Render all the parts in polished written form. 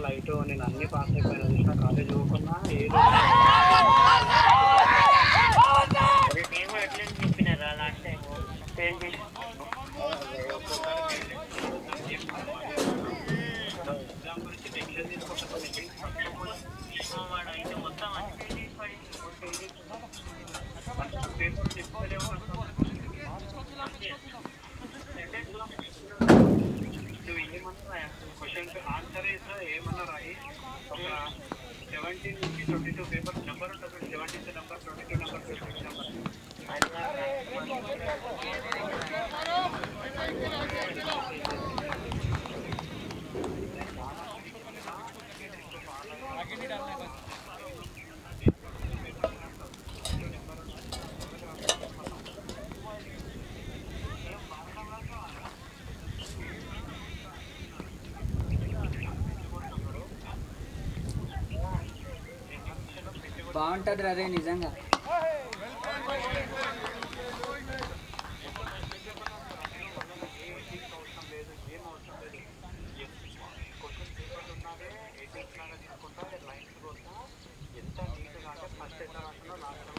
Light నేను అన్ని pass అయిపోయినా చూసిన కాలేజ్ పోకున్నా ఏదో మేము ఎట్లా చెప్పినారా లాస్ట్ టైం ఫెయిల్ చేసి ఎగ్జామ్ గురించి టెన్షన్ తీసుకుంటాను అయితే మొత్తం అన్ని ఫెయిల్ చేసి పేపర్ చెప్తలేమో నువ్వు ఏమన్నా క్వశ్చన్ ఆన్సర్ ఏమన్నా రాయి ఒక 17 నుంచి 22 పేపర్ నెంబర్ ఉంటుంది 17 నెంబర్ 22 నెంబర్ 26 నెంబర్ బాగుంటుంది అరే నిజంగా. ఎంత నీట్గా అంటే ఫస్ట్ ఎట్లా రాసినా లాస్ట్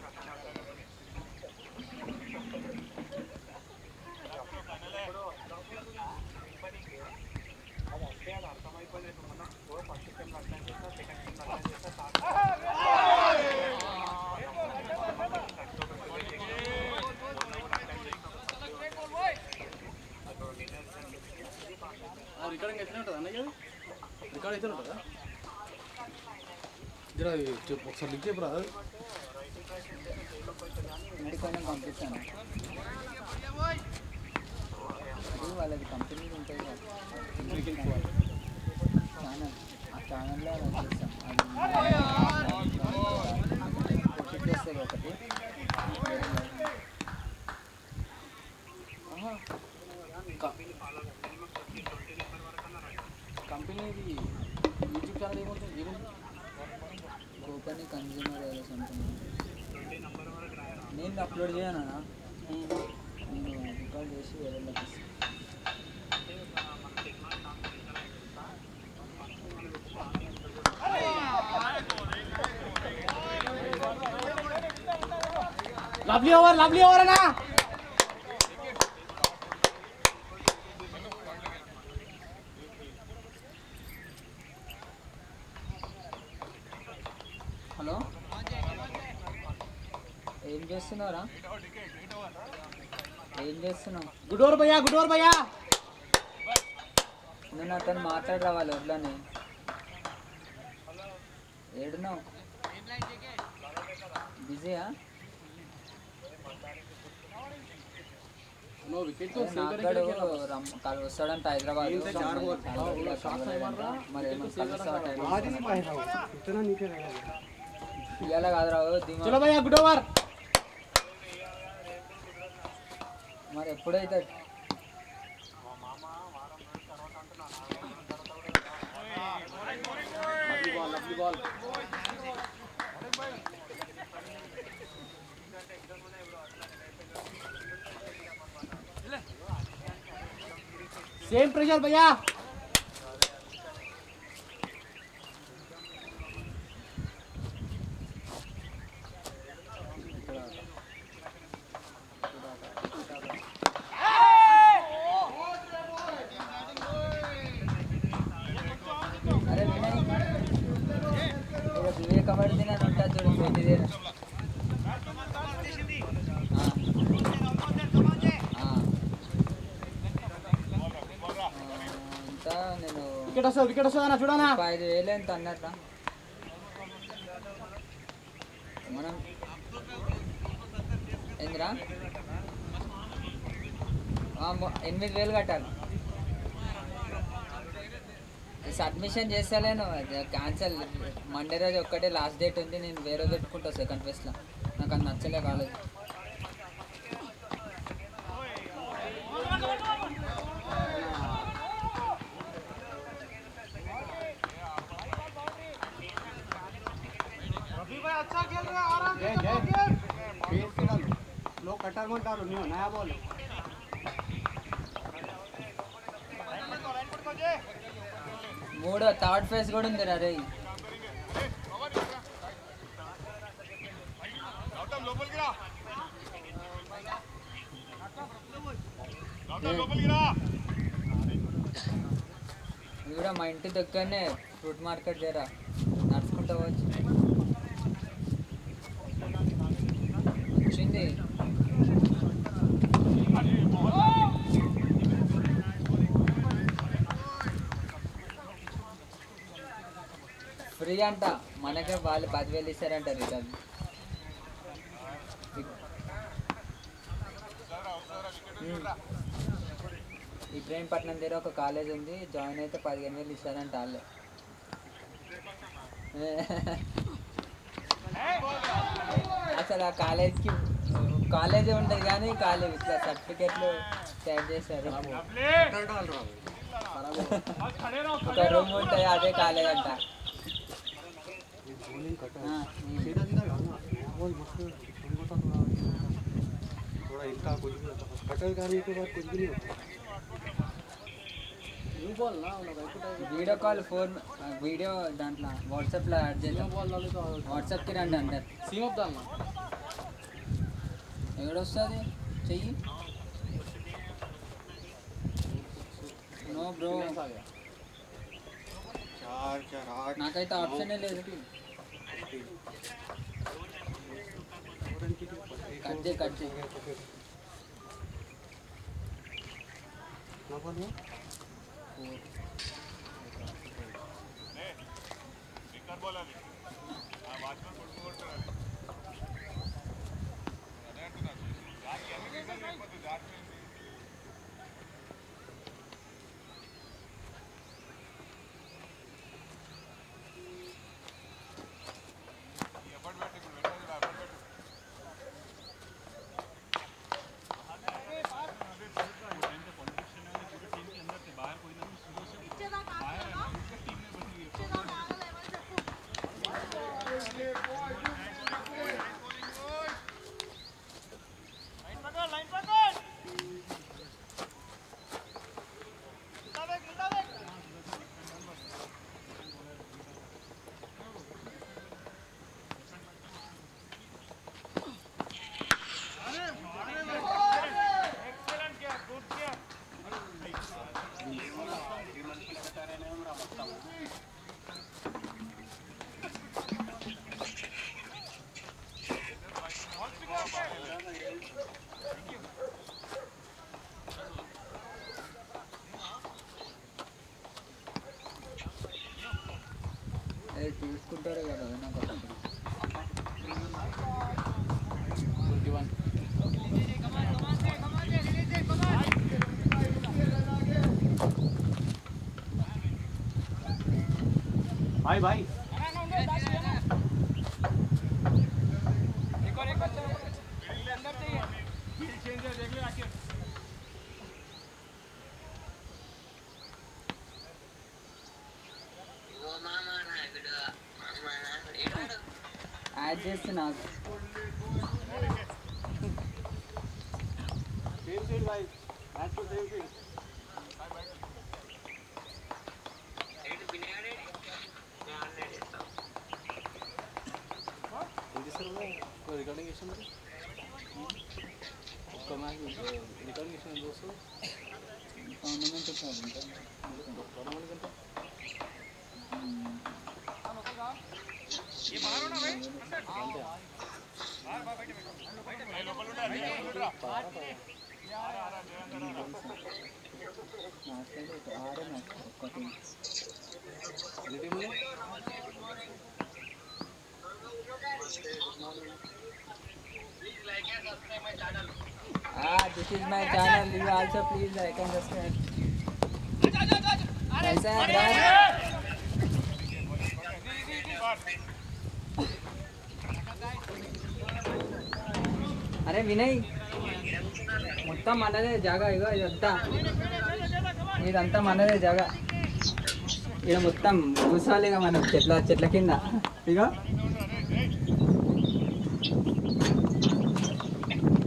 అది అంటే అది అర్థమైపోలేదు మనం ఫస్ట్ సెమ్ అర్థం చేస్తా సెకండ్ సెమ్ అర్థం చేస్తా రికార్డింగ్ ఎట్లా ఉంటుంది అన్నయ్య రికార్డ్ అయితే ఉంటుందా చెప్పు ఒకసారి లింక్ చెప్పరా ఇంటికి పోయినా పంపిస్తాను. వాళ్ళది కంపెనీ ఉంటుంది కదా ఛానల్, ఆ ఛానల్లో చేస్తాం. అది చేస్తుంది ఒకటి కంపెనీది యూట్యూబ్ ఛానల్ ఏముంటుంది గోపని కన్జ్యూమర్ ఏదో సంథింగ్. నేను అప్లోడ్ చేయనా, నేను రికార్డ్ చేసి వేరే లవ్లీ ఓవర్ అన్నా. హలో, ఏం చేస్తున్నావురా? ఏం చేస్తున్నావు? గుడ్ ఓవర్ భయ్యా. నువ్వు నాతో మాట్లాడి రావాలి వడ్లని. ఏడున్నావు? బిజీయా? నాకు వస్తాడంట హైదరాబాద్. మరి ఇవాళ కాదు రావు. Good over. మరి ఎప్పుడైతే సేమ్ ప్రెషర్ భయ్యా. అరే వినయ్, వివేకపడితే నేను ఉంటా చూడండి. వికెట్ వస్తుందన్నా చూడనా. 5,000 ఎంత అన్నట్ట మనం ఏంద్రా 8,000 కట్టాలి. Submission చేస్తలేను, cancel. మండే రోజు ఒక్కటే లాస్ట్ డేట్ ఉంది. నేను వేరే పెట్టుకుంటా సెకండ్ ఫేస్లో. నాకు అది నచ్చలే కాలేదు. लोग कटर में डालो नहीं नया बॉल మూడో థర్డ్ ఫేజ్ కూడా ఉంది రే. ఇది కూడా మా ఇంటి దగ్గరనే ఫ్రూట్ మార్కెట్ జరా నడుచుకుంటూ వచ్చి వచ్చింది. ఫ్రీ అంట, మనకే వాళ్ళు 10,000 ఇస్తారంట రిటర్న్. ఇబ్రహీంపట్నం దగ్గర ఒక కాలేజ్ ఉంది, జాయిన్ అయితే 15,000 ఇస్తారంట వాళ్ళే. అసలు ఆ కాలేజీ ఉంటుంది కానీ కాలేజ్ ఇట్లా సర్టిఫికెట్లు స్టాండ్ చేస్తారు. ఒక రూమ్ ఉంటుంది, అదే కాలేజ్ అంట. వీడియో కాల్ ఫోన్ వీడియో దాంట్లో వాట్సాప్లో యాడ్ చేద్దాం. వాట్సాప్కి రండి అంటారు. ఎక్కడొస్తుంది చెయ్యి. నో బ్రో, నాకైతే ఆప్షనే లేదు. కట్ చేయి. చూసుకుంటారు కదా నాకు. भाई भाई యాడ్ చేస్తున్నా. भाई रिकॉर्डिंग रिकॉर्डिंग दोस्तों This is my channel. You also please like and subscribe. ऐसा है అరే వినయ్, మొత్తం మనదే జాగా. ఇగో ఇదంతా మనదే జాగా. ఇక మొత్తం కూర్చోవాలి ఇక మనం చెట్ల కింద. ఇగో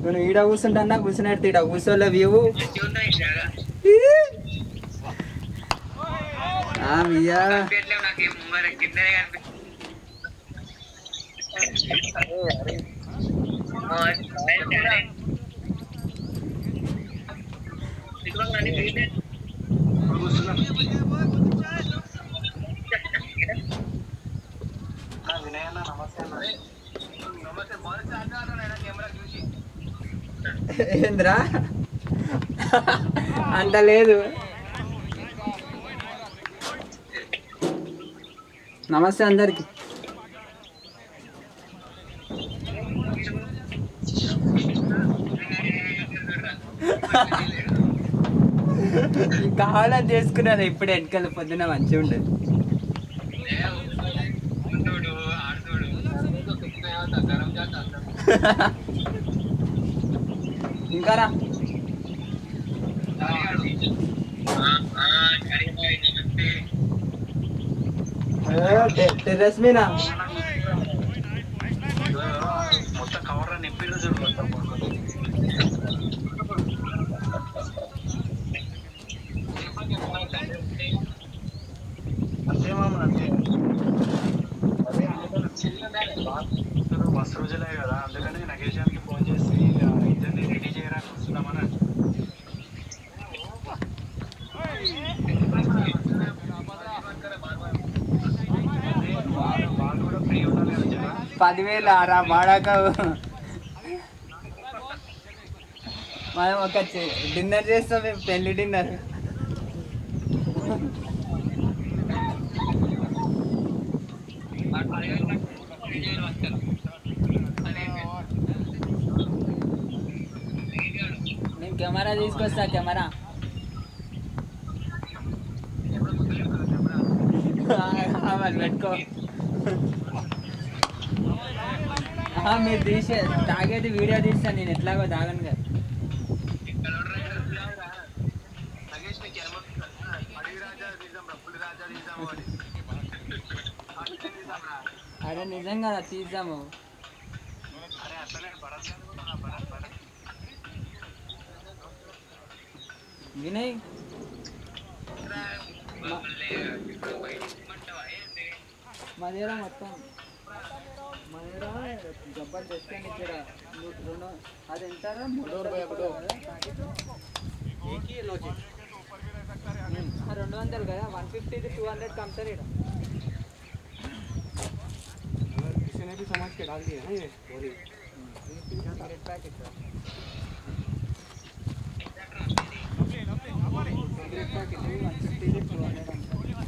నేను ఈడ కూర్చుంటా, కూర్చున్నట్టు ఈడ కూర్చోలే వ్యూ. మియా కనిపించట్లేవు నాకేం మరి కిందనే కనిపిస్తుంది. వినయ్ అన్న నమస్తే అన్న. నమస్తే కెమెరా చూసి ఏంద్రా అంత లేదు. నమస్తే అందరికి. కావాలని చేసుకున్నాను ఇప్పుడు వెనకాల పొద్దున మంచిగా ఉండేది. ఇంకా రా టెర్రస్ మీద మొత్తం కవర్ నింపిలో చూడతాం. బస్ రోజులే కదా, అందుకని నగేశానికి ఫోన్ చేసి ఇద్దరిని రెడీ చేయడానికి వస్తున్నామని. వాళ్ళు కూడా ఫ్రీ ఉండాలి కదా. 10,000 ఆరా వాడాక మనం ఒక డిన్నర్ చేస్తాం, మేము పెళ్లి డిన్నర్. నేను కెమెరా తీసుకొస్తా. కెమెరా మరి పెట్టుకో. మీరు తీసే తాగేది వీడియో తీస్తాను, నేను ఎట్లాగో తాగను కదా. అరే నిజంగా తీద్దాము. వినయ్ మా దగ్గర మొత్తం మా దగ్గర జబర్దస్త్ అని ఇక్కడ 2 అది ఎంటారా 200 కదా, 150 200 कमतर इधर किसी ने भी समझ के डाल दिया ना ये बोरी रेड पैकेट सिगरेट पैकेट 150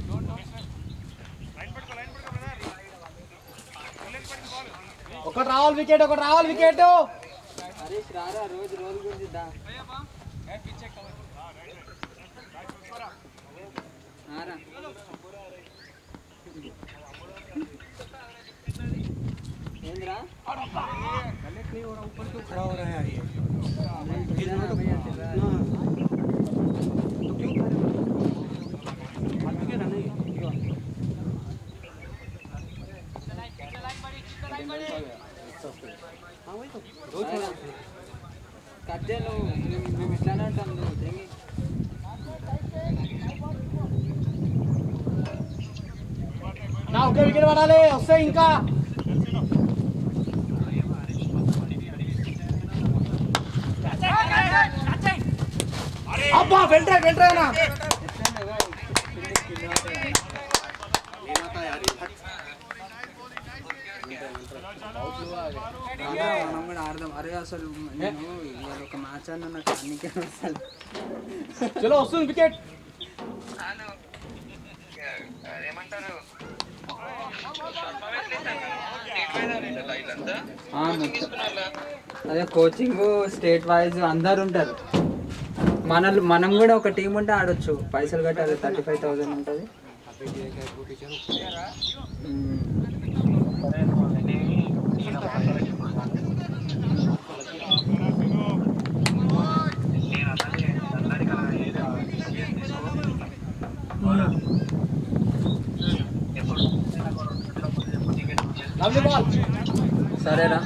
200 ఒకటి రావాలి వికెట్ హరీష్ రారా రోజు గురించి దా ఆరా ఏంద్రా कनेक्ट नहीं हो रहा, ऊपर क्यों खड़ा हो रहा है यार ये? కట్టేలు మేము ఇట్లానే ఉంటాం. నా ఒకే వికెట్ పడాలి, వస్తాయి ఇంకా. అబ్బా వెంట్రా మనం కూడా ఆడదాం. అరే అసలు నేను ఇవాళ ఒక మ్యాచ్ అన్న నాకు అన్నికే వస్తాను. చలో వస్తుంది వికెట్. ఏమంటారు అదే కోచింగ్ స్టేట్ వైజ్ అందరు ఉంటారు. మనం కూడా ఒక టీం ఉంటే ఆడొచ్చు. పైసలు కట్టాలి, 35,000 ఉంటుంది. సరేరా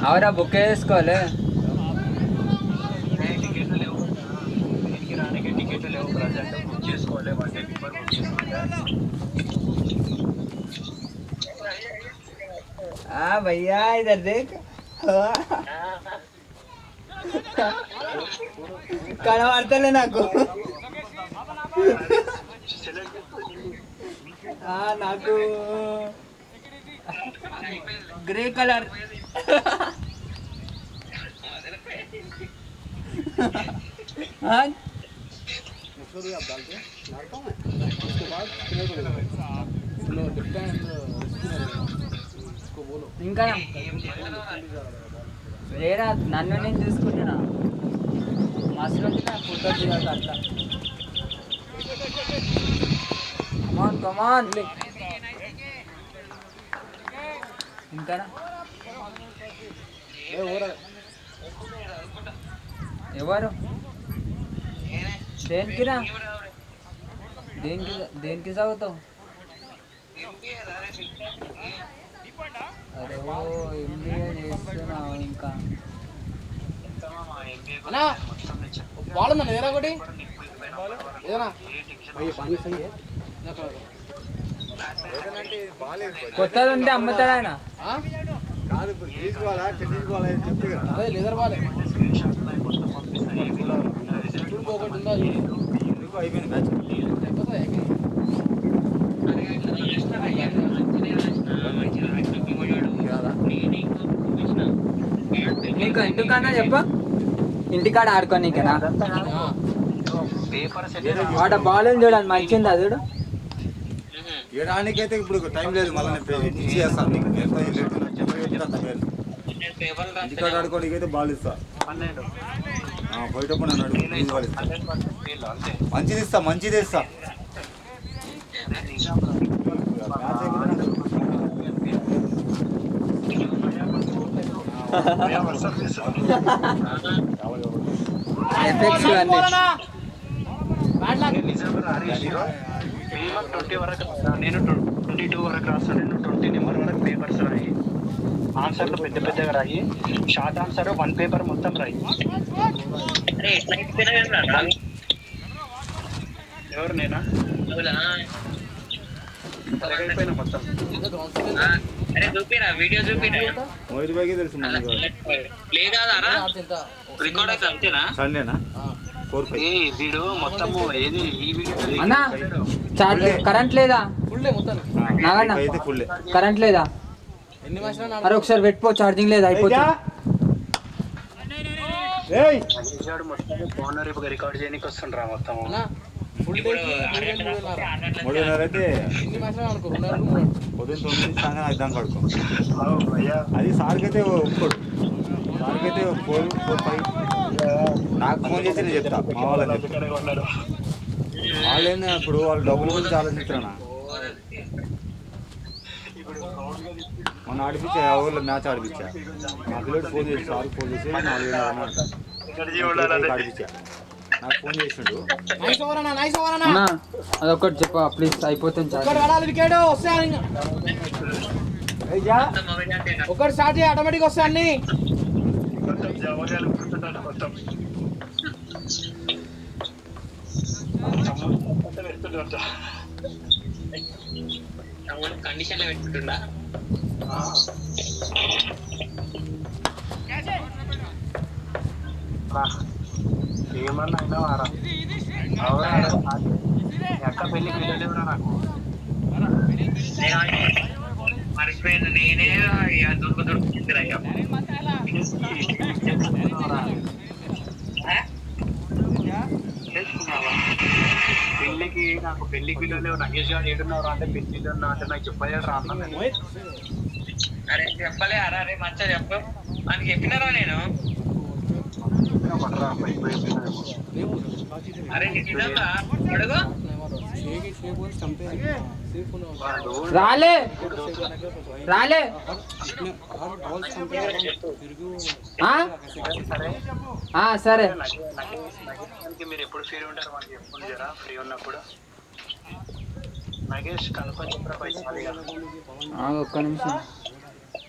అవరా బుక్ చేసుకోవాలి. చేసుకోవాలి 1 day before బుక్ చేసుకోవాలి भैया इधर देख కనబడతలే నాకు నాకు ग्रे कलर हाँ उसको भी आप डालते हैं डालता हूँ मैं उसके बाद स्पिनर को लेकर स्लो लेफ्ट हैंड उसको बोलो ఇంకా లేరా నన్ను నేను చూసుకుంటున్నా మస్తు ఉంది నా ఫోటో దిగాక అట్లా కమాన్ కమాన్ ఇంకా ఎవరు దేనికి రా దేనికి చదువుతావు అరే ఓ ఎంబీఏ చేస్తున్నావు ఇంకా అన్నా బాల్ ఉందన్న ఏరా ఒకటి ఏదన్నా అయ్యి పని సही है కొత్తది ఉంటే అమ్ముతాడు ఆయన కాదు తీసుకోవాలా తీసుకోవాలా చెప్తే కదా అదే లెదర్ బాలే ఒకటి ఉందా అయిపోయింది మ్యాచ్ అయిపోతుంది నీకు ఎందుకన్నా చెప్ప ఇంటికాడ ఆడుకోనీకేనా వాట బాల్ ఉంది చూడండి మంచిగా చూడు ఏడానికైతే ఇప్పుడు టైం లేదు మళ్ళీ నేను చేస్తాను నీకు ఇంటికాడ ఆడుకోవడానికి అయితే బాల్ ఇస్తా పోయేటప్పుడు నన్ను అడుగు మంచిది ఇస్తా మంచిది ఇస్తా ఎఫెక్ట్స్ ఇవన్నీ మినిమం 20 వరకు నేను 22 వరకు రాస్తాను నేను 20 నెంబర్ వరకు పేపర్స్ రాయి ఆన్సర్లు పెద్ద పెద్దగా రాయి షార్ట్ ఆన్సర్ 1 పేపర్ మొత్తం రాయి ఎవరు నేనా మొత్తం చూపిరా వీడియో చూపిరా మోహిత్ బాయ్కి తెలుసు ప్లే కాదా రికార్డ్ అయితే అంతేనా సండేనా 4-5 వీడు మొత్తము ఏది ఈ వీడియో అన్నా చార్జ్ కరెంట్ లేదా ఫుల్లే మొత్తం నాగన్నా అయితే ఫుల్లే కరెంట్ లేదా ఎన్ని మ్యాచ్లు అరే ఒకసారి పెట్టుకో ఛార్జింగ్ లేదా అయిపోతుంది మొత్తం ఫోన్ రేపు రికార్డ్ చేయడానికి వస్తుండ్రా మొత్తం ఫుల్ డేకి 3:30 అయితే ఎన్ని మ్యాచ్లు అనుకో పొద్దున్న 9 సాయంత్రం 5 దాకా పడుకో అది సార్కైతే ఒప్పుకోడు సార్కైతే 4-5 నాకు ఫోన్ చేసి నేను చెప్తా మా వాళ్ళని చెప్తా వాళ్ళేందా ఇప్పుడు వాళ్ళు డబ్బుల గురించి ఆలోచిస్తున్నా మొన్న ఆడిపించా ఊళ్ళో మ్యాచ్ ఆడిపించా మా పిల్లడు ఫోన్ చేసి సార్కి ఫోన్ చేసి 4,000 ఆడిపించా నాకు ఫోన్ చేసిండు నైస్ ఓవర్ అన్న అన్నా అదొకటి చెప్పా ప్లీజ్ అయిపోతుంది ఒకటి ఛార్జింగ్ పడాలి వికెట్ వస్తే ఒకటి స్టార్ట్ చేయి ఆటోమేటిక్ వస్తాయి అన్ని కండిషన్ లో పెట్టుకుంటుండా ఏమన్నా అయినా వారా ఎక్క పెళ్ళికి వెళ్ళలేవురా నాకు మర్చిపోయింది నేనే దొరుకుతుందిరా పెళ్ళికి నాకు పెళ్ళికి వెళ్ళలేవు నగేష్ గారు ఏడున్నావు అంటే పెళ్ళిళ్ళు ఉన్నా అంటే నాకు చెప్పలేదు రా అన్న అరే చెప్పలే అరే మంచిగా చెప్పు అని చెప్పినారా నేను అరే నిజంగా అడుగు రాలే రాలే సరే మీరు ఎప్పుడు ఫ్రీ ఉంటారు మనకి ఎప్పుడు జరా ఫ్రీ ఉన్నప్పుడు నగేష్ కనుక్కొని చెప్పరా పైసలు ఒక్క నిమిషం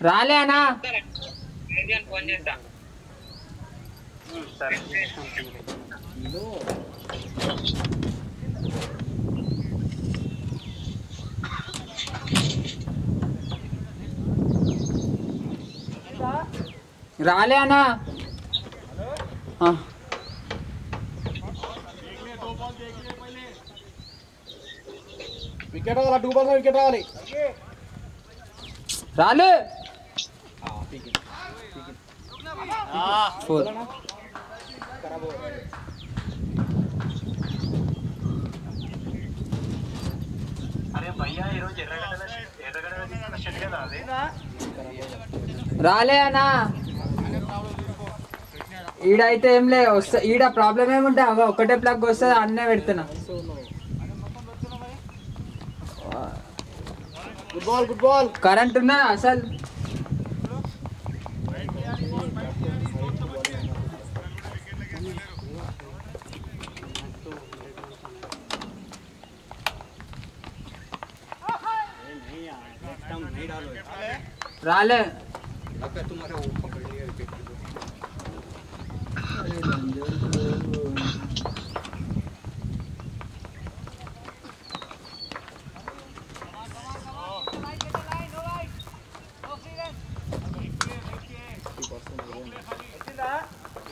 రాలే అన్నా ఫోన్ చేస్తా సరే రాలే అన్నా विकेट वाला 2 बॉल में विकेट वाली రాలే 4 అరే భయ్యా ఈరోజు ఎర్రగడ్డ తీసుకున్న షెడ్ కదా అది రాలే అన్నా ఈడైతే ఏం లే వస్తా ఈడ ప్రాబ్లం ఏముంటే అవ ఒకటే ప్లగ్ వస్తుంది అన్నే పెడుతున్నా गुड बॉल కరెంట్ ఉన్నా అసలు రాలే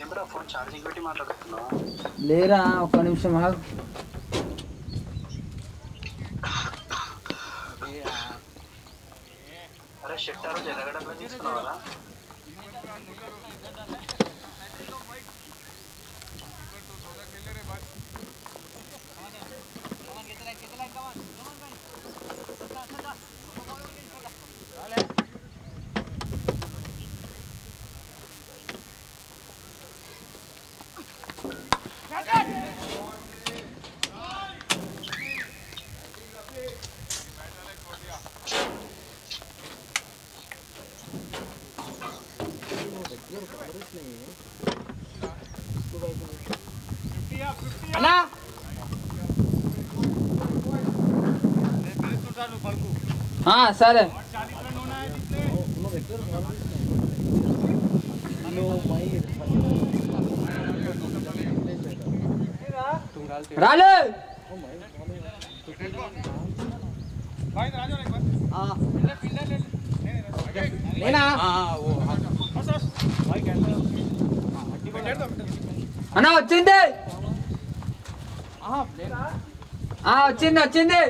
ఏమరా ఫోన్ ఛార్జింగ్ పెట్టి మాట్లాడుతున్నావా లేరా ఒక నిమిషం ఆగు అరే షెడ్ ఆ రోజు ఎర్రగడ్డ తీసుకున్నావా అన్నా సరే రాలే అన్నా వచ్చింది వచ్చింది వచ్చింది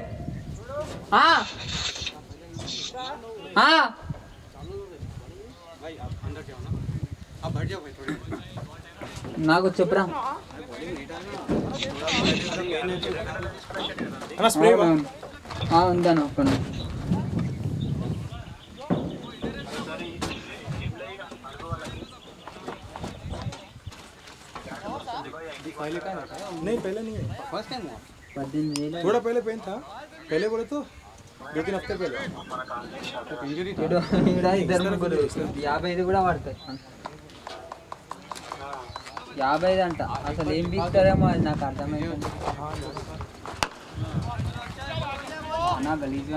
నాకు చెప్పురా ఉందన్న ఒక్క नहीं पहले नहीं है फर्स्ट टाइम हुआ 18,000 थोड़ा पहले पेन था पहले बोले तो 2-3 हफ्ते पहले इंजरी था ఇద్దరు ముగ్గురు 55 కూడా పడతాయి 55 అంట అసలు ఏం బీక్తారేమో అది నాకు అర్థమైంది నా గలీజ్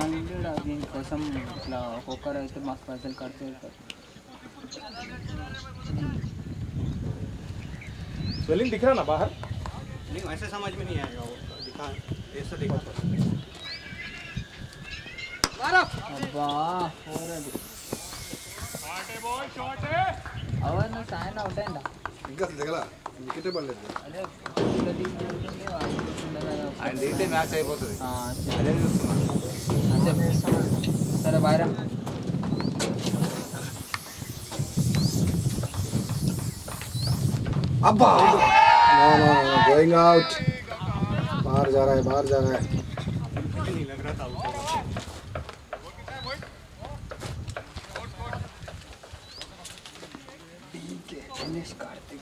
దీనికోసం ఇట్లా ఒక్కొక్కరు అయితే మాకు పైసలు ఖర్చు అవుతారు स्वेलिंग दिख रहा ना बाहर नहीं ऐसे समझ में नहीं आएगा वो दिखा ऐसा दिखा అబ్బా అవును సాయన అవుట్ అయిందా ఇంకా దిగలా వికెట్ పడలేదు అదే ఆయన దిగితే మ్యాచ్ అయిపోతుంది అదే సరే బాయ్రా अब्बा no no no going out बाहर जा रहा है नहीं लग रहा था कार्तिक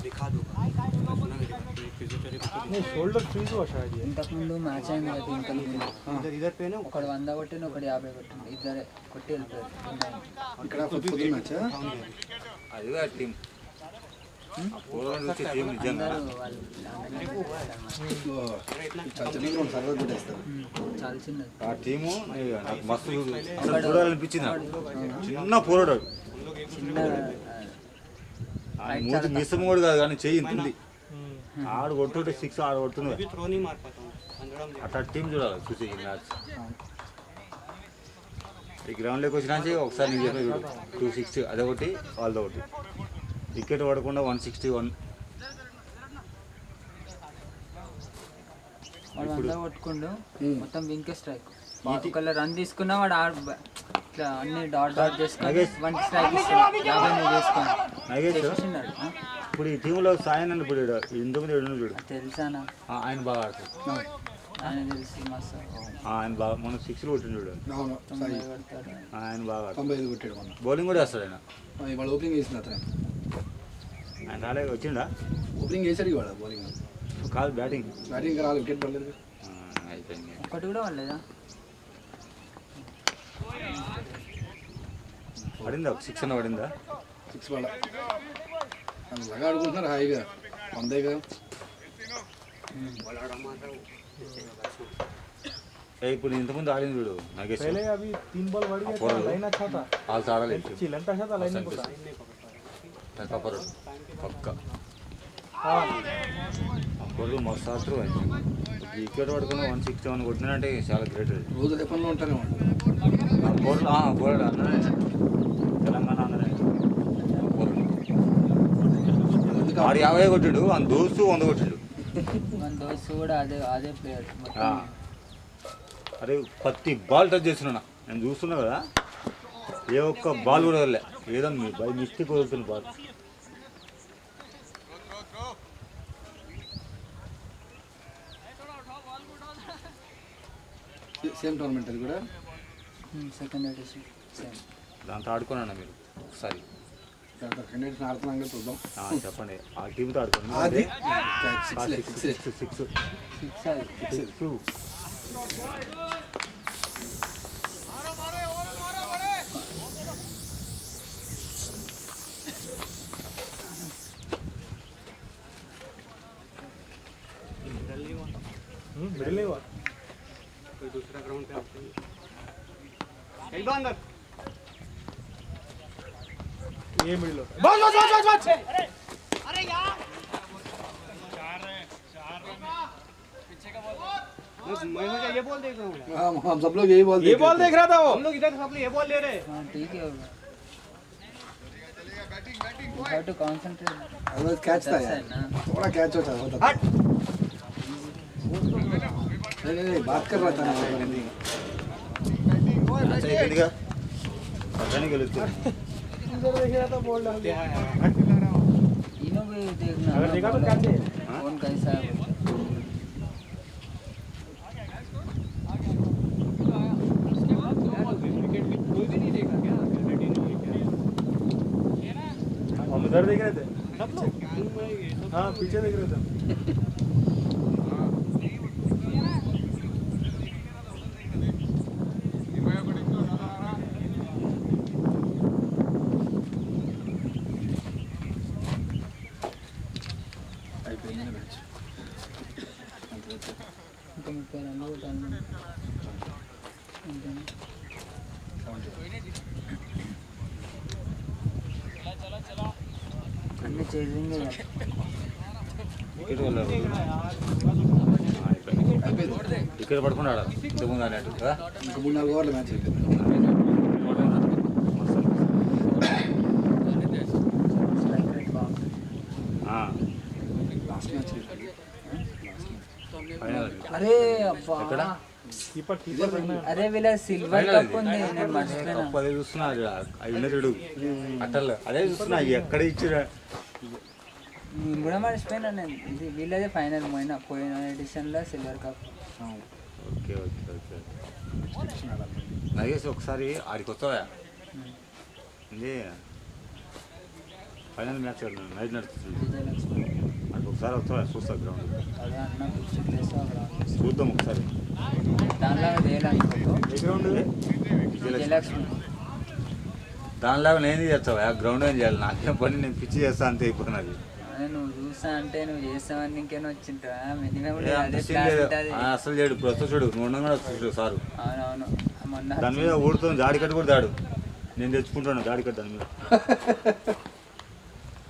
दिखा दो नहीं शोल्डर फ्रीज हुआ शायद ये ఇంతకుముందు మ్యాచ్ అయింది కదా దీంట్లో इधर इधर पे ना ఒకడు 100 కొట్టిన ఒకడు 50 కొట్టింది ఇద్దరే కొట్టి వెళ్ళిపోయారు ఇక్కడ ఫుల్ మ్యాచ్ అది టీం వచ్చే టీం నిజంగా అందరూ వాళ్ళు చల్చని గ్రౌండ్ సర్వర్ పెట్టేస్తారు చాలా చిన్నది ఆ టీము నాకు మస్తు అసలు చూడాలనిపించింది నాకు. చిన్న పోరాడు చిన్న మూతి మిసం కూడా కాదు కానీ చెయ్యి ఇంత ఉంది. ఆడు కొడుతుంటే 6 ఆడు కొడుతుంది. అట్లా టీం చూడాలి చూసి ఈ మ్యాచ్. ఈ గ్రౌండ్లోకి వచ్చినా ఒకసారి నేను చెప్పిన చూడు 260 అదొకటి వాళ్ళదొకటి. వికెట్ పడకుండా 161. వాడు అంతా కొట్టుకుండు మొత్తం వింకే స్ట్రైక్. ఒకళ్ళ రన్ తీసుకున్నా వాడు ఇట్లా అన్ని డాట్ చేసుకొని 1 స్ట్రైక్ ఇస్తాడు. 50 చేసుకున్నాడు. ఇప్పుడు ఈ టీంలో సాయన్ అని ఇప్పుడు ఇంతకుముందు చూడు తెలుసానా? ఆయన బాగా ఆడుతాడు. ఆయన తెలిసి మస్తు ఆయన బాగా మనం 6 కొట్టిండు చూడు. అవును సాయి కొడతాడు. ఆయన బాగా 95 కొట్టాడు మొన్న. బౌలింగ్ కూడా వేస్తాడు ఆయన. ఇవాళ ఓపెనింగ్ వేసిన అతను ఆయన రాలే వచ్చిండా ఓపెనింగ్ వేసాడు ఇవాళ. బౌలింగ్ కాదు బ్యాటింగ్ ఇంకా రాలేదు, వికెట్ పడలేదు. అయిపోయింది. ఒకటి కూడా వాళ్ళేదా? పడిందా 6 అన్న పడిందా? 6 పడ బాగా ఆడుకుంటున్నారు హాయిగా. 100గా ఇప్పుడు ఇంతకుముందు ఆడింది చూడు నాగేష్. पहले अभी 3 बॉल बढ़ गया था, लाइन अच्छा था, వాళ్ళు ఆడలేదు चिलंटा अच्छा था, लाइन को था। పప్పరు పక్క हाँ అప్పుడు మస్తు ఆడుతారు. వికెట్ పడుకుని 161 కొట్టినంటే చాలా గ్రేట్. రోజు రేపంలో ఉంటానే వాడు. బోర్డు అన్ననే తెలంగాణ అన్ననే ఆడు 50 కొట్టిండు. అని దోస్తు 100 కొట్టిండు. మన దోస్తు కూడా అదే ప్లేయర్. అరే ప్రతి బాల్ టచ్ చేస్తున్నా నేను చూస్తున్నా కదా. ఏ ఒక్క బాల్ కూడా వదలలే. ఏదో బై మిస్టేక్ వదులుతున్న బాల్. సేమ్ టోర్నమెంట్ అది కూడా. Second edition same. దాంతో ఆడుకున్నాను మీరు ఒకసారి. సెకండ్ ఎడిషన్ ఆడుతున్నాం కదా, చూద్దాం. చెప్పండి ఆ టీంతో ఆడుకోండి. అది 6 సిక్స్ అది. मिडिल नहीं हुआ। कोई दूसरा ग्राउंड पे आते हैं। एक दो अंदर ये मिडिल हो। बस बस बस बस बस अरे यार 4 पीछे का बॉल। मैं ये बॉल देख रहा हूं। हाँ, हम सब लोग यही बॉल ये बॉल देख रहा था वो। हम लोग इधर सब लोग ये बॉल ले रहे हैं। हाँ ठीक है हैव टू कंसंट्रेट. अगर कैच था यार, थोड़ा कैच होता होता। नहीं बात कर रहा था ना। అయిపోయిందిగా పక్కనే గెలుస్తుంది. इधर देख रहा था बॉल डाल दिया। इनो भी देखना. अगर देखा तो कैच है। कौन कैसा है विकेट भी कोई भी नहीं देखा क्या? हम उधर देख रहे थे सब लोग। हाँ पीछे देख रहे थे. అన్ని చేసింగ్ వికెట్ వల్ల వికెట్ పడుకుని ఆడాలి ఇంతకుముందు అన్నట్టు కదా. ఇంకా 3-4 ఓవర్ల మ్యాచ్ అయిపోయింది. లాస్ట్ మ్యాచ్ అరే అబ్బా ఎక్కడ అరే వీళ్ళ సిల్వర్ కప్ ఉంది నేను మర్చిపోయినా. అదే చూస్తున్నా అవి ఉన్నది అట్టలు అదే చూస్తున్నా ఎక్కడ ఇచ్చిరా. నేను కూడా మర్చిపోయినా. నేను ఇది వీళ్ళదే ఫైనల్ పోయిన ఎడిషన్లో silver cup. Okay okay okay నగేసి ఒకసారి ఆడికి వస్తావా? ఇది ఫైనల్ మ్యాచ్ నైట్ నడుస్తుంది. విజయలక్ష్మి ఆడికి ఒకసారి వస్తావా? చూస్తా గ్రౌండ్ అదే అన్న పిచ్చి ప్లేస్ చూద్దాం ఒకసారి. దానిలాగా చేయాలనుకో. విజయలక్ష్మి దానిలాగా నేను చేస్తావా? గ్రౌండ్ ఏం చేయాలి? నాకేం పని, నేను పిచ్చి చేస్తా అంతే అయిపోయినది. అదే నువ్వు చూసా అంటే నువ్వు చేస్తావని ఇంకేనా వచ్చింటా మినిమం అసలు చేయడు. ఇప్పుడు వస్తా చూడు, నువ్వు ఉండగా చూడు సారు. అవునవును మొన్న దాని మీద ఊడుతుంది జాడికట్టు కూడా దాడు. నేను తెచ్చుకుంటాను జాడికట్టు దాని మీద.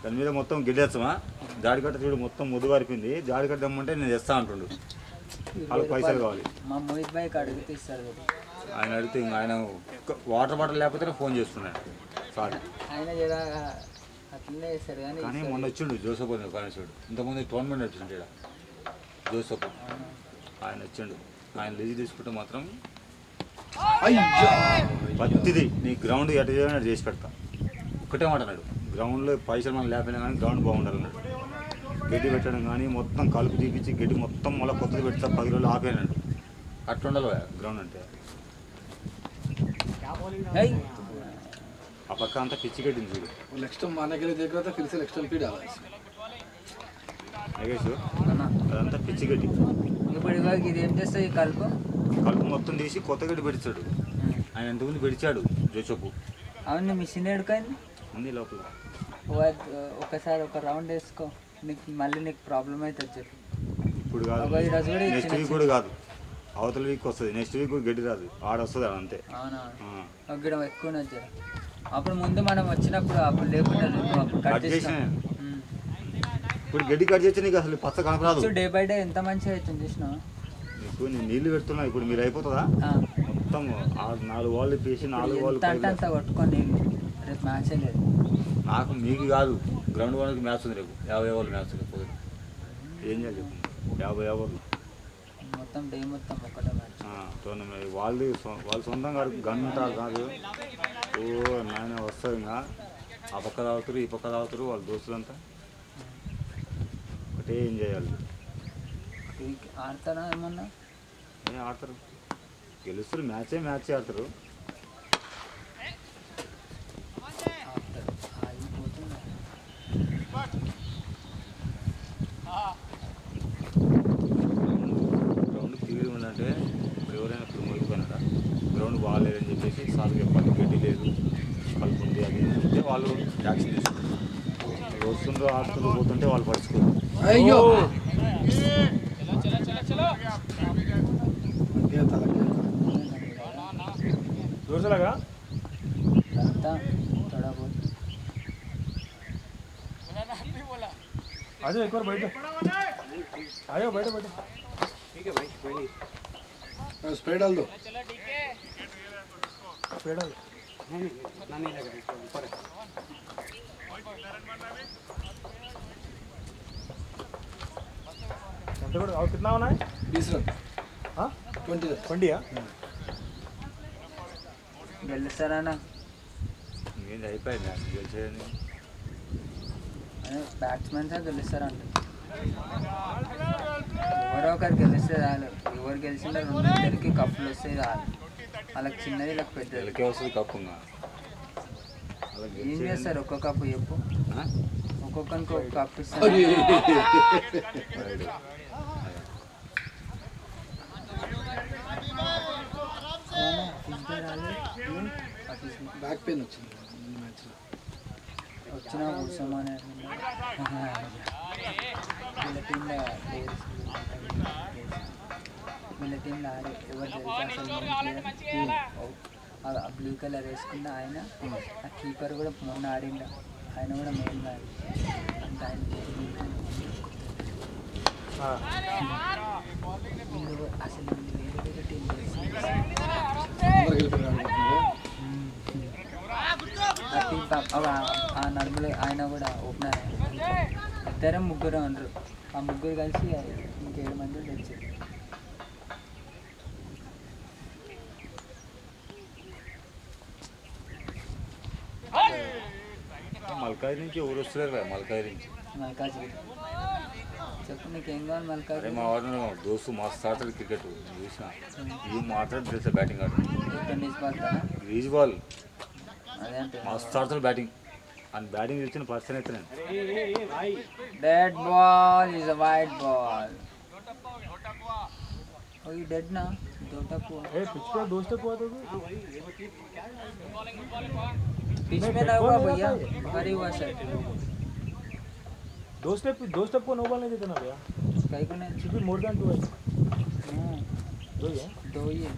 దాని మీద మొత్తం గిడ్డేస్తామా జాడికట్ట చూడు మొత్తం ముద్దు వారిపోయింది. జాడికట్ట దమ్మంటే నేను తెస్తా అంటుండు. వాళ్ళకి పైసలు కావాలి. మా మోహిత్ బైక్ అడిగితే ఇస్తారు కదా. ఆయన అడిగితే ఇంకా ఆయన వాటర్ బాటిల్ లేకపోతే ఫోన్ చేస్తున్నాడు సార్. ఆయన జర అట్లనే చేస్తారు కానీ మొన్న వచ్చిండు జోసఫ్ కానిస్టేబుల్. ఇంతకుముందు టోర్నమెంట్ వచ్చిండు ఇక్కడ జోసఫ్. ఆయన వచ్చిండు. ఆయన లీజ్ తీసుకుంటే మాత్రం పత్తిది నీ గ్రౌండ్ ఎట చేయాలని చేసి పెడతా. ఒక్కటే మాట అన్నాడు, గ్రౌండ్లో పైసలు మనం లేకపోయినా కానీ గ్రౌండ్ బాగుండాలన్నాడు. గడ్డి పెట్టడం కానీ మొత్తం కలుపు తీపించి గడ్డి మొత్తం మళ్ళీ కొత్తది పెడతా 10 రోజులు ఆపేనాడు. అట్లా ఉండాలి గ్రౌండ్ అంటే. ఆ పక్క అంతా పిచ్చి గడ్డింది చూడు. नेक्स्ट टाइम मारने के लिए देख रहा था, फिर से नेक्स्ट टाइम भी डाला నగేష్ అదంతా పిచ్చి గడ్డి. ఇప్పుడు ఇవాళ ఇది ఏం చేస్తాయి కలుపు మొత్తం తీసి కొత్త గడ్డి పెడిచాడు. ఆయన ఎంతమంది పెడిచాడు జోసఫ్. అవును మిషన్ ఎడుకైంది ఉంది లోపల. ఒకసారి ఒక రౌండ్ వేసుకో, నీకు మళ్ళీ నీకు ప్రాబ్లం అవుతుంది చెప్పి. ఇప్పుడు కాదు, నెక్స్ట్ వీక్ కూడా కాదు, అవతల వీక్ వస్తుంది. నెక్స్ట్ వీక్ కూడా గడ్డి రాదు, ఆడ వస్తుంది అంతే. అవునా గిడ ఎక్కువ వచ్చారు. అప్పుడు ముందు మనం వచ్చినప్పుడు అప్పుడు లేకుండా కట్ చేసిన. ఇప్పుడు గడ్డి కట్ చేస్తే నీకు అసలు పచ్చ కనపరాదు. డే బై డే ఎంత మంచిగా అవుతుంది చూసినా. నీకు నేను నీళ్ళు పెడుతున్నా, ఇప్పుడు మీరు అయిపోతుందా మొత్తం 4 వాళ్ళు తీసి 4 వాళ్ళు అంతా కొట్టుకొని రేపు మ్యాచే లేదు నాకు. మీకు కాదు, గ్రౌండ్ వాళ్ళకి మ్యాచ్ ఉంది రేపు. 50 ఓవర్లు మ్యాచ్ ఉంది. ఏం చేయాలి 50 ఓవర్లు మొత్తం డే మొత్తం ఒకటే మ్యాచ్ టోర్నమెంట్. వాళ్ళు సొంతంగా గంట కాదు. ఓ నాయన వస్తుంది ఇంకా. ఆ పక్క తాగుతారు, ఈ పక్క తాగుతారు వాళ్ళ దోస్తులంతా. ఒకటే ఏం చేయాలి. ఆడతారా ఏమన్నా? ఆడతారు, గెలుస్తారు. మ్యాచ్ ఆడతారు. గ్రౌండ్ క్లియర్ ఉందంటే ఇప్పుడు ఎవరైనా ఇప్పుడు మునిగిపోయినారా, గ్రౌండ్ బాగాలేదని చెప్పేసి సార్ చెప్పాలి. గడ్డి లేదు, కలుపు ఉంది, అది అంటే వాళ్ళు యాక్షన్ తీసుకుంటారు. వస్తుండ్రో ఆడుతుండ్రో పోతుంటే వాళ్ళు పడుచుకోరు. అయ్యో जोर से लगा थोड़ा बहुत। आ जाओ एक बार बैठो, आ जाओ बैठो बैठो। ठीक है भाई, कोई नहीं, स्प्रे डाल दो। स्प्रे डाल नहीं लगा ऊपर है। और कितना होना है? 20 रन। हाँ 20 रन। 20 है। గెలుస్తారా? ఇంకేంటి అయిపోయింది మ్యాచ్ గెలిచేయని. బ్యాట్స్మెన్స్ గెలుస్తారంట. ఎవరో ఒకరు గెలిస్తే చాలు. ఎవరు గెలిచినా 2 కప్పులు వస్తాయి చాలు. వాళ్ళకి చిన్నది వీళ్ళకి పెద్దది. వీళ్ళకే వస్తుంది కప్పు. ఏం చేస్తారు? ఒక్క కప్పు చెప్పు. ఒక్కొక్కరికి ఒక కప్పు ఇస్తారు. బ్యాక్ పెయిన్ వచ్చింది మ్యాచ్లో. వచ్చినా కూర్చోమని వీళ్ళ టీంలో ఆడే ఎవరు తెలుసా? బ్లూ కలర్ వేసుకున్న ఆయన, ఆ కీపర్ కూడా మొన్న ఆడిండ, ఆయన కూడా మెయిన్ మ్యాన్ అంటే ఆయన అసలు వేరే వేరే టీం ఆ నడుములో ఆయన కూడా ఓపెనర్. ఇద్దరు ముగ్గురు ఉండరు. ఆ ముగ్గురు కలిసి ఇంకేడు మంది తెచ్చారు. మల్కాజ్ నుంచి ఎవరు వస్తున్నారు కదా? మల్కాజ్ నుంచి మల్కాజ్గిరి. చెప్పు నీకేం కావాలి? అరే మల్కాజ్ మా వాడు దోస్తు మస్తు ఆడతాడు క్రికెట్. చూసిన ఏం మాట్లాడు తెలుసా? బ్యాటింగ్ ఆడు టెన్నిస్ బాల్ గ్రీజ్ బాల్ అదే అంటే మస్తు ఆడతాడు బ్యాటింగ్. అని బ్యాటింగ్ తెచ్చిన పర్సన్ అయితే నేను. Dead ball is a white ball. ఓ ఈ డెడ్ నా దోటకు ए पिच पे दोस्त हुआ तो पिच में ना हुआ भैया, हरी हुआ सर। दो स्टेप को नो बॉल नहीं देते ना भैया। कहीं को नहीं should be more than 2 है। दो ही है। दो ही है।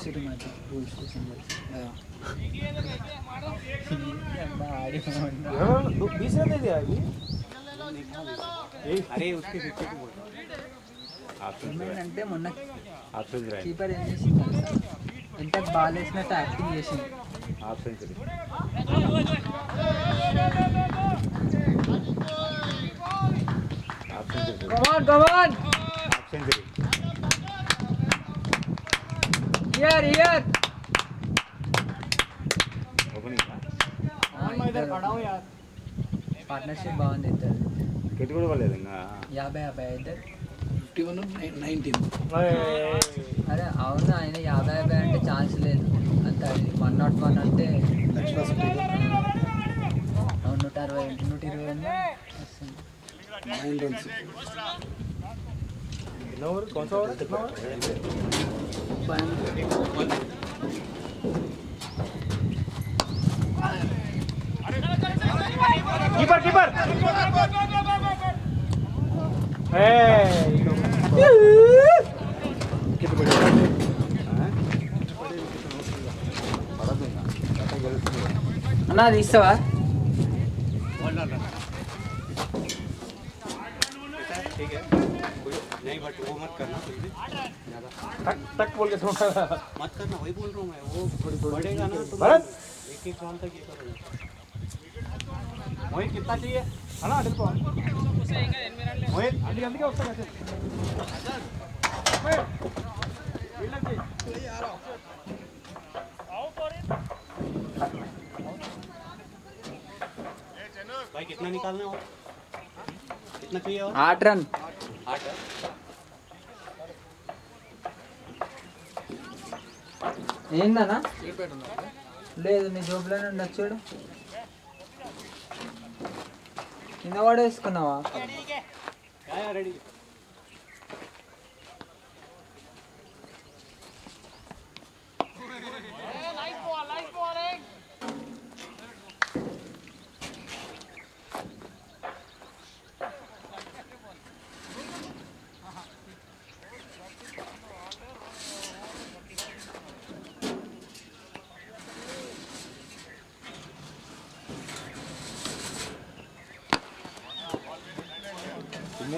వచ్చింది మధ్య పోలీస్ స్టేషన్ ఆడి बीस रन दे दिया अभी अरे उसके 50 को बोल ఏమైందంటే మొన్న హాఫ్ సెంచరీ కీపర్ ఏం చేసింది తెలుసా? ఎంత బాల్ వేసినట్టు యాక్టింగ్ చేసింది. Half century half century come on half century here opening partnership బాగుంది ఇద్దరు. వికెట్ కూడా పడలేదు ఇంకా 50 ఇద్దరు. 51 19 అరే అవును, ఆయన 50 అంటే ఛాన్స్ లేదు. అంత 101 అంటే दक्षिण सिटी 120 వస్తుంది. 9 रन कितना ओवर कौन सा ओवर कितना कीपर कीपर అన్నా అది ఇస్తావా? ठीक है नहीं बट वो मत करना टक टक बोल के थोड़ा मत करना वही बोल रहा हूँ मैं वो बढ़ेगा ना तो भरत एक राउंड तक ये करो मोहित कितना चाहिए है ना देखो मोहित जल्दी जल्दी क्या उसका कैसे भाई कितना निकालना है और कितना चाहिए और 8 రన్. 8 ఏందన్నా? లేదు, నీ జోబులోనే ఉండొచ్చు చూడు. కింద పడేసుకున్నావా? रेडी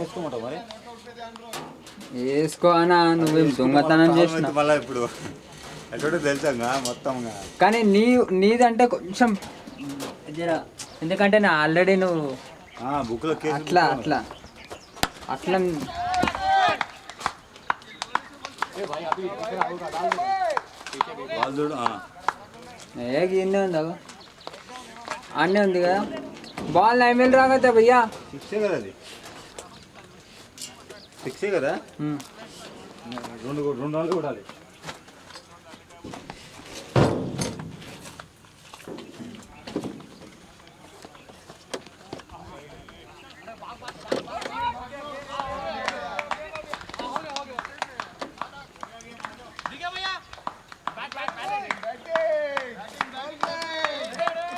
వేసుకోమంటావు మరి వేసుకో అన్నా, నువ్వేం దొంగతనం చేసినా. మళ్ళీ ఇప్పుడు ఎక్కడో తెలుసా మొత్తం కానీ నీదంటే కొంచెం జర, ఎందుకంటే నా ఆల్రెడీ నువ్వు బుక్లో అట్లా అట్లా అట్లా వాళ్ళు చూడు ఏ గిన్నె ఉంది అగో, అన్నీ ఉంది కదా. బాల్ 9 వేలు రాగతే భయ్యా. ఫిక్సే కదా అది, ఫిక్సే కదా. రెండు రౌండ్లు కొట్టాలి.